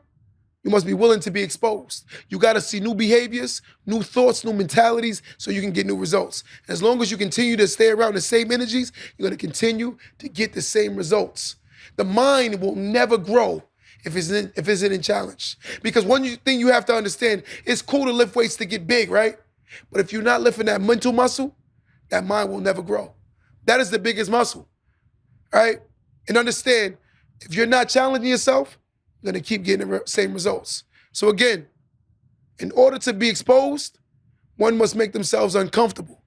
you must be willing to be exposed. You got to see new behaviors, new thoughts, new mentalities, so you can get new results. As long as you continue to stay around the same energies, you're going to continue to get the same results. The mind will never grow if it isn't challenged. Because one thing you have to understand, it's cool to lift weights to get big, right? But if you're not lifting that mental muscle, that mind will never grow. That is the biggest muscle, right? And understand, if you're not challenging yourself, you're going to keep getting the same results. So again, in order to be exposed, one must make themselves uncomfortable.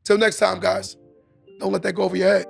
Till next time, guys, don't let that go over your head.